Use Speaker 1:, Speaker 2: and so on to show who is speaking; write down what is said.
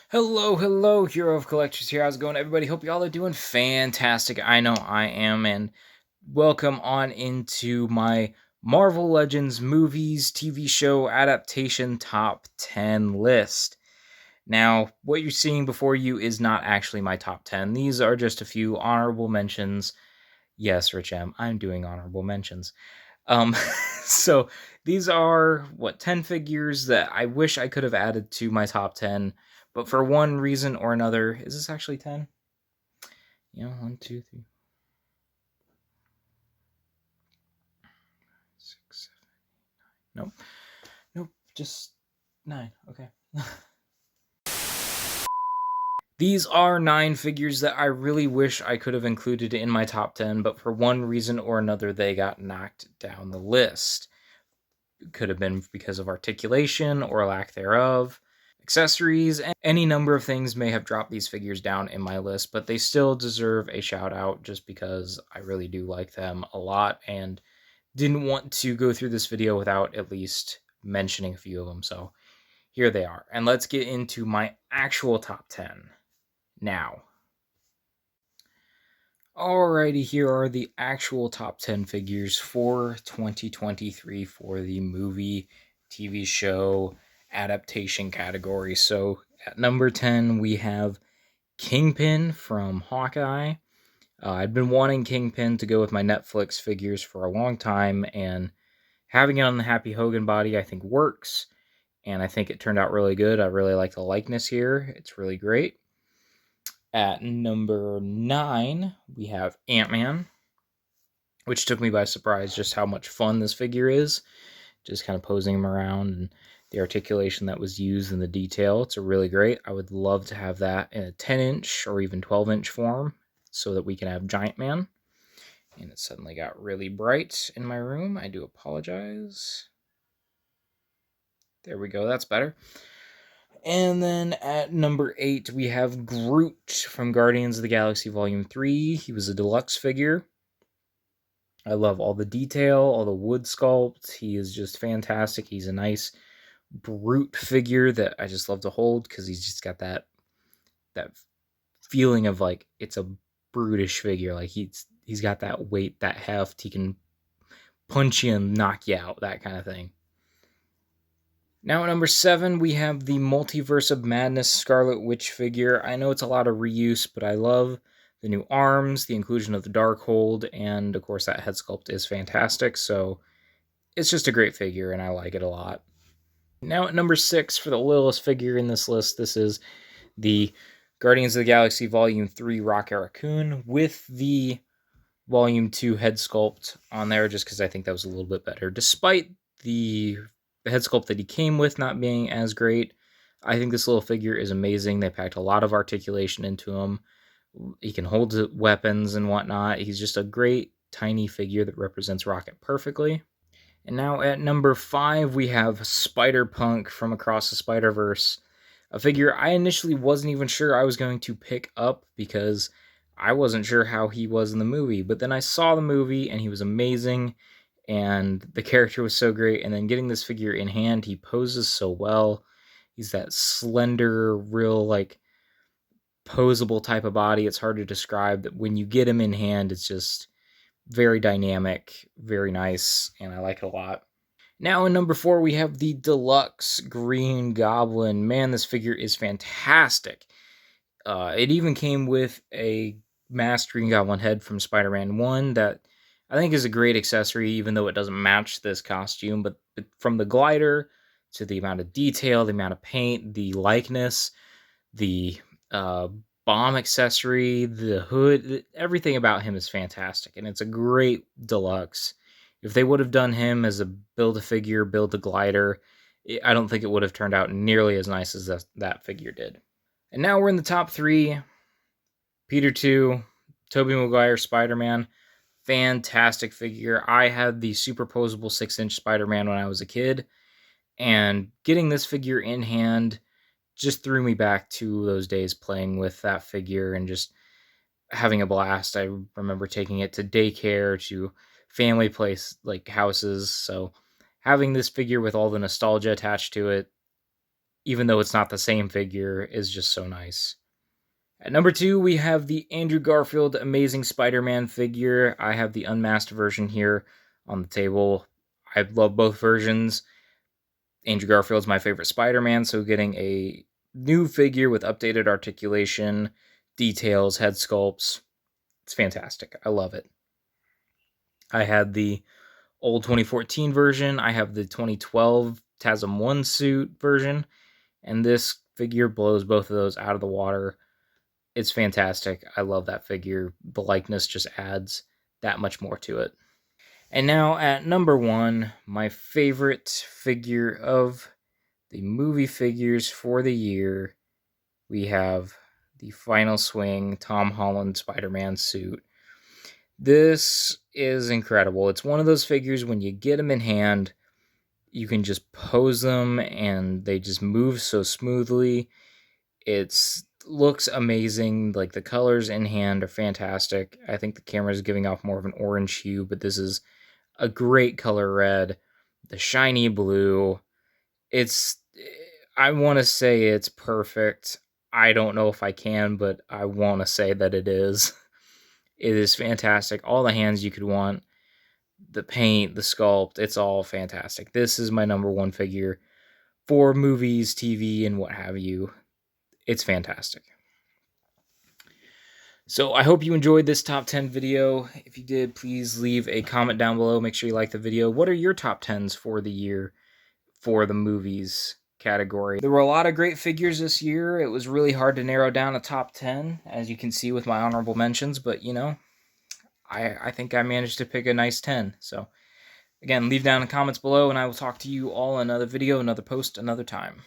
Speaker 1: Hello, Hero of Collectors here. How's it going, everybody? Hope y'all are doing fantastic. I know I am, and welcome on into my Marvel Legends movies, TV show adaptation top 10 list. Now, what you're seeing before you is not actually my top 10. These are just a few honorable mentions. Yes, Rich M, I'm doing honorable mentions. Um, so these are 10 figures that I wish I could have added to my top 10, but for one reason or another, is this actually 10? Yeah, 1, 2, 3, 6, 7. Nope. Nope. Just 9. Okay. These are 9 figures that I really wish I could have included in my top 10, but for one reason or another, they got knocked down the list. It could have been because of articulation or lack thereof. Accessories, and any number of things may have dropped these figures down in my list, but they still deserve a shout out just because I really do like them a lot and didn't want to go through this video without at least mentioning a few of them. So here they are. And let's get into my actual top 10 now. Alrighty, here are the actual top 10 figures for 2023 for the movie, TV show, adaptation category. So at number 10, we have Kingpin from Hawkeye. I'd been wanting Kingpin to go with my Netflix figures for a long time, and having it on the Happy Hogan body, I think works, and I think it turned out really good. I really like the likeness here, it's really great. At number 9, we have Ant-Man, which took me by surprise just how much fun this figure is. Just kind of posing him around and the articulation that was used in the detail. It's a really great. I would love to have that in a 10-inch or even 12-inch form so that we can have Giant Man. And it suddenly got really bright in my room. I do apologize. There we go. That's better. And then at number 8, we have Groot from Guardians of the Galaxy Volume 3. He was a deluxe figure. I love all the detail, all the wood sculpt. He is just fantastic. He's a nice brute figure that I just love to hold because he's just got that feeling of like it's a brutish figure. Like he's got that weight, that heft. He can punch you and knock you out, that kind of thing. Now at number 7, we have the Multiverse of Madness Scarlet Witch figure. I know it's a lot of reuse, but I love the new arms, the inclusion of the Darkhold, and of course that head sculpt is fantastic. So it's just a great figure, and I like it a lot. Now at number 6, for the littlest figure in this list, this is the Guardians of the Galaxy Volume 3 Rocket Raccoon with the Volume 2 head sculpt on there, just because I think that was a little bit better. Despite the head sculpt that he came with not being as great, I think this little figure is amazing. They packed a lot of articulation into him. He can hold weapons and whatnot. He's just a great tiny figure that represents Rocket perfectly. And now at number 5, we have Spider-Punk from Across the Spider-Verse, a figure I initially wasn't even sure I was going to pick up because I wasn't sure how he was in the movie. But then I saw the movie and he was amazing and the character was so great. And then getting this figure in hand, he poses so well. He's that slender, real, like, posable type of body. It's hard to describe. That when you get him in hand, it's just very dynamic, very nice, and I like it a lot. Now in number 4, we have the Deluxe Green Goblin. Man, this figure is fantastic. It even came with a masked Green Goblin head from Spider-Man 1 that I think is a great accessory, even though it doesn't match this costume. But from the glider to the amount of detail, the amount of paint, the likeness, the bomb accessory, the hood, everything about him is fantastic, and it's a great deluxe. If they would have done him as a build-a-figure, build-a-glider, I don't think it would have turned out nearly as nice as that figure did. And now we're in the top 3. Peter 2, Tobey Maguire Spider-Man. Fantastic figure. I had the superposable 6-inch Spider-Man when I was a kid, and getting this figure in hand just threw me back to those days playing with that figure and just having a blast. I remember taking it to daycare, to family place, like houses. So having this figure with all the nostalgia attached to it, even though it's not the same figure, is just so nice. At number 2, we have the Andrew Garfield Amazing Spider-Man figure. I have the unmasked version here on the table. I love both versions. Andrew Garfield's my favorite Spider-Man, so getting a new figure with updated articulation, details, head sculpts, it's fantastic. I love it. I had the old 2014 version. I have the 2012 TASM 1 suit version, and this figure blows both of those out of the water. It's fantastic. I love that figure. The likeness just adds that much more to it. And now at number 1, my favorite figure of the movie figures for the year, we have the Final Swing Tom Holland Spider-Man suit. This is incredible. It's one of those figures when you get them in hand, you can just pose them and they just move so smoothly. It looks amazing. Like, the colors in hand are fantastic. I think the camera is giving off more of an orange hue, but this is a great color red. The shiny blue. I want to say it's perfect. I don't know if I can, but I want to say that it is. It is fantastic. All the hands you could want. The paint, the sculpt, it's all fantastic. This is my number 1 figure for movies, TV, and what have you. It's fantastic. So I hope you enjoyed this top 10 video. If you did, please leave a comment down below. Make sure you like the video. What are your top 10s for the year for the movies category? There were a lot of great figures this year. It was really hard to narrow down a top 10, as you can see with my honorable mentions, but you know, I think I managed to pick a nice 10. So again, leave down in the comments below, and I will talk to you all in another video, another post, another time.